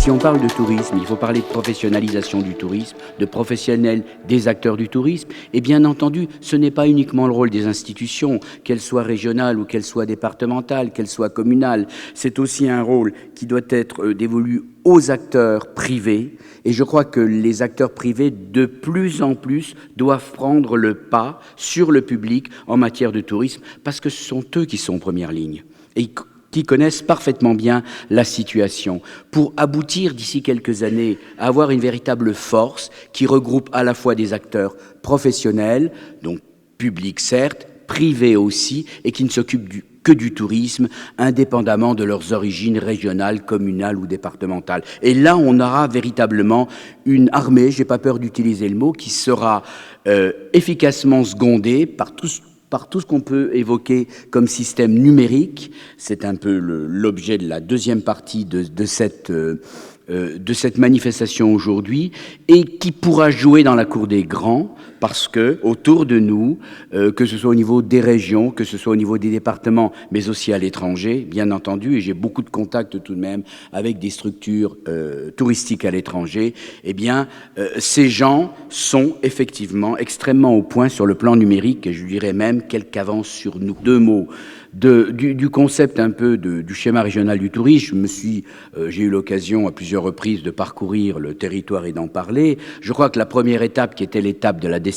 Si on parle de tourisme, il faut parler de professionnalisation du tourisme, de professionnels des acteurs du tourisme. Et bien entendu, ce n'est pas uniquement le rôle des institutions, qu'elles soient régionales ou qu'elles soient départementales, qu'elles soient communales. C'est aussi un rôle qui doit être dévolu aux acteurs privés. Et je crois que les acteurs privés, de plus en plus, doivent prendre le pas sur le public en matière de tourisme, parce que ce sont eux qui sont en première ligne. Et qui connaissent parfaitement bien la situation, pour aboutir d'ici quelques années à avoir une véritable force qui regroupe à la fois des acteurs professionnels, donc publics certes, privés aussi, et qui ne s'occupent que du tourisme, indépendamment de leurs origines régionales, communales ou départementales. Et là, on aura véritablement une armée, j'ai pas peur d'utiliser le mot, qui sera efficacement secondée par tout ce qu'on peut évoquer comme système numérique. C'est un peu l'objet de la deuxième partie de cette manifestation aujourd'hui, et qui pourra jouer dans la cour des grands, parce que autour de nous, que ce soit au niveau des régions, que ce soit au niveau des départements, mais aussi à l'étranger, bien entendu, et j'ai beaucoup de contacts tout de même avec des structures touristiques à l'étranger, eh bien, ces gens sont effectivement extrêmement au point sur le plan numérique, et je dirais même quelques avances sur nous. Deux mots. Du concept un peu du schéma régional du tourisme, j'ai eu l'occasion à plusieurs reprises de parcourir le territoire et d'en parler. Je crois que la première étape, qui était l'étape de la destination,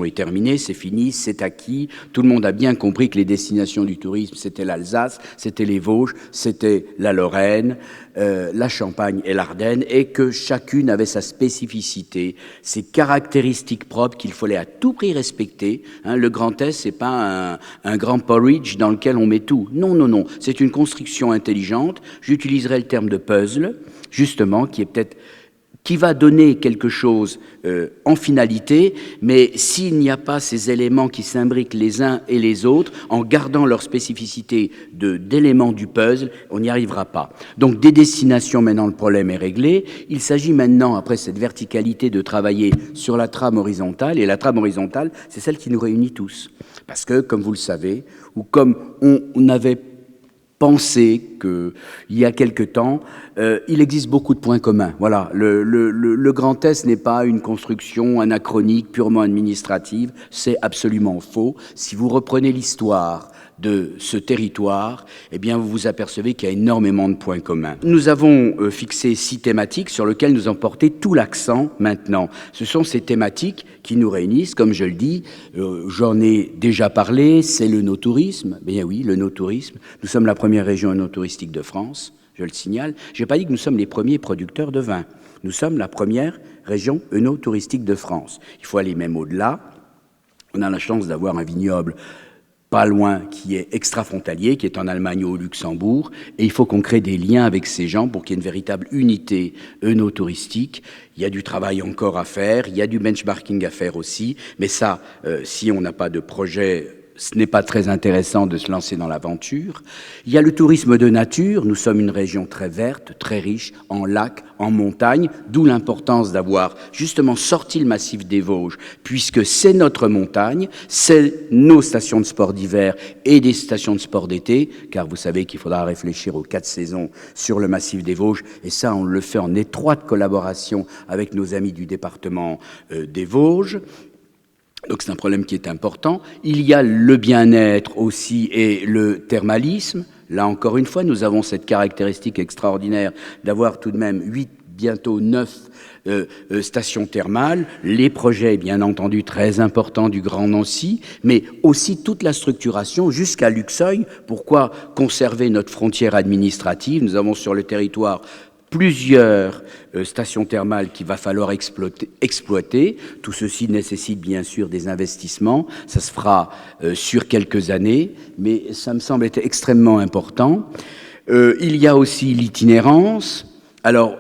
est terminée, c'est fini, c'est acquis. Tout le monde a bien compris que les destinations du tourisme, c'était l'Alsace, c'était les Vosges, c'était la Lorraine, la Champagne et l'Ardenne, et que chacune avait sa spécificité, ses caractéristiques propres qu'il fallait à tout prix respecter. Le Grand Est, c'est pas un grand porridge dans lequel on met tout. Non, non, non. C'est une construction intelligente. J'utiliserai le terme de puzzle, justement, qui va donner quelque chose en finalité, mais s'il n'y a pas ces éléments qui s'imbriquent les uns et les autres, en gardant leur spécificité d'éléments du puzzle, on n'y arrivera pas. Donc des destinations, maintenant le problème est réglé. Il s'agit maintenant, après cette verticalité, de travailler sur la trame horizontale, et la trame horizontale, c'est celle qui nous réunit tous. Parce que, comme vous le savez, ou comme on avait pensé qu'il y a quelque temps, il existe beaucoup de points communs. Voilà, le Grand Est n'est pas une construction anachronique, purement administrative, c'est absolument faux. Si vous reprenez l'histoire de ce territoire, eh bien, vous vous apercevez qu'il y a énormément de points communs. Nous avons fixé 6 thématiques sur lesquelles nous avons porté tout l'accent maintenant. Ce sont ces thématiques qui nous réunissent, comme je le dis, j'en ai déjà parlé, c'est le no-tourisme. Bien oui, le no-tourisme. Nous sommes la première région no-touristique de France, je le signale. Je n'ai pas dit que nous sommes les premiers producteurs de vin. Nous sommes la première région no-touristique de France. Il faut aller même au-delà. On a la chance d'avoir un vignoble pas loin, qui est extra-frontalier, qui est en Allemagne ou au Luxembourg, et il faut qu'on crée des liens avec ces gens pour qu'il y ait une véritable unité œnotouristique. Il y a du travail encore à faire, il y a du benchmarking à faire aussi, mais ça, si on n'a pas de projet, ce n'est pas très intéressant de se lancer dans l'aventure. Il y a le tourisme de nature. Nous sommes une région très verte, très riche, en lacs, en montagnes, d'où l'importance d'avoir justement sorti le massif des Vosges, puisque c'est notre montagne, c'est nos stations de sport d'hiver et des stations de sport d'été, car vous savez qu'il faudra réfléchir aux 4 saisons sur le massif des Vosges, et ça, on le fait en étroite collaboration avec nos amis du département des Vosges. Donc c'est un problème qui est important. Il y a le bien-être aussi et le thermalisme. Là encore une fois, nous avons cette caractéristique extraordinaire d'avoir tout de même 8, bientôt 9 stations thermales. Les projets, bien entendu, très importants du Grand Nancy, mais aussi toute la structuration jusqu'à Luxeuil. Pourquoi conserver notre frontière administrative? Nous avons sur le territoire plusieurs stations thermales qu'il va falloir exploiter. Tout ceci nécessite bien sûr des investissements. Ça se fera sur quelques années, mais ça me semble être extrêmement important. Il y a aussi l'itinérance. Alors,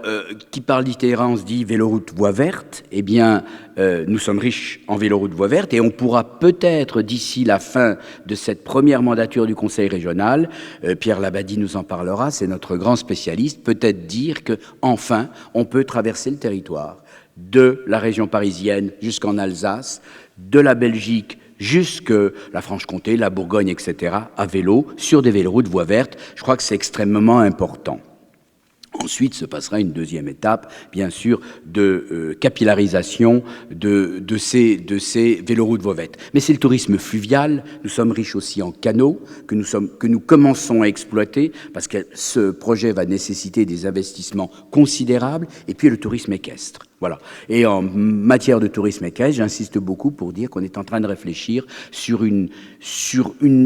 qui parle d'itinérance dit véloroute voie verte. Eh bien, nous sommes riches en véloroute voie verte et on pourra peut-être, d'ici la fin de cette première mandature du Conseil régional, Pierre Labadie nous en parlera, c'est notre grand spécialiste, peut-être dire qu'enfin, on peut traverser le territoire de la région parisienne jusqu'en Alsace, de la Belgique jusque la Franche-Comté, la Bourgogne, etc., à vélo, sur des véloroutes voie verte. Je crois que c'est extrêmement important. Ensuite se passera une deuxième étape, bien sûr, de capillarisation de ces véloroutes Vauvettes. Mais c'est le tourisme fluvial. Nous sommes riches aussi en canaux que nous commençons à exploiter parce que ce projet va nécessiter des investissements considérables. Et puis le tourisme équestre. Voilà. Et en matière de tourisme équestre, j'insiste beaucoup pour dire qu'on est en train de réfléchir sur une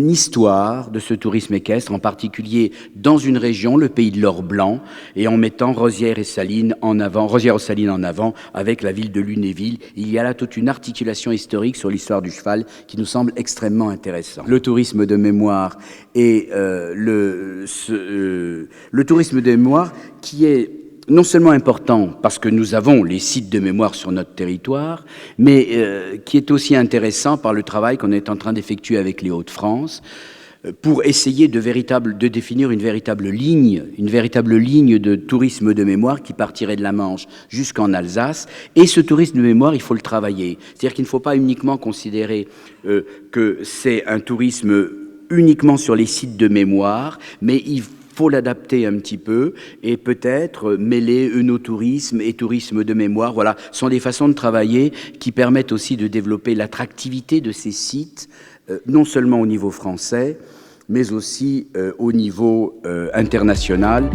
histoire de ce tourisme équestre, en particulier dans une région, le pays de l'Or Blanc, et en mettant Rosières-aux-Salines en avant, avec la ville de Lunéville. Il y a là toute une articulation historique sur l'histoire du cheval qui nous semble extrêmement intéressant. Le tourisme de mémoire et le tourisme de mémoire qui est non seulement important parce que nous avons les sites de mémoire sur notre territoire, mais qui est aussi intéressant par le travail qu'on est en train d'effectuer avec les Hauts-de-France pour essayer de définir une véritable ligne de tourisme de mémoire qui partirait de la Manche jusqu'en Alsace. Et ce tourisme de mémoire, il faut le travailler. C'est-à-dire qu'il ne faut pas uniquement considérer que c'est un tourisme uniquement sur les sites de mémoire, mais il faut l'adapter un petit peu et peut-être mêler œnotourisme et tourisme de mémoire. Voilà, ce sont des façons de travailler qui permettent aussi de développer l'attractivité de ces sites, non seulement au niveau français, mais aussi au niveau international.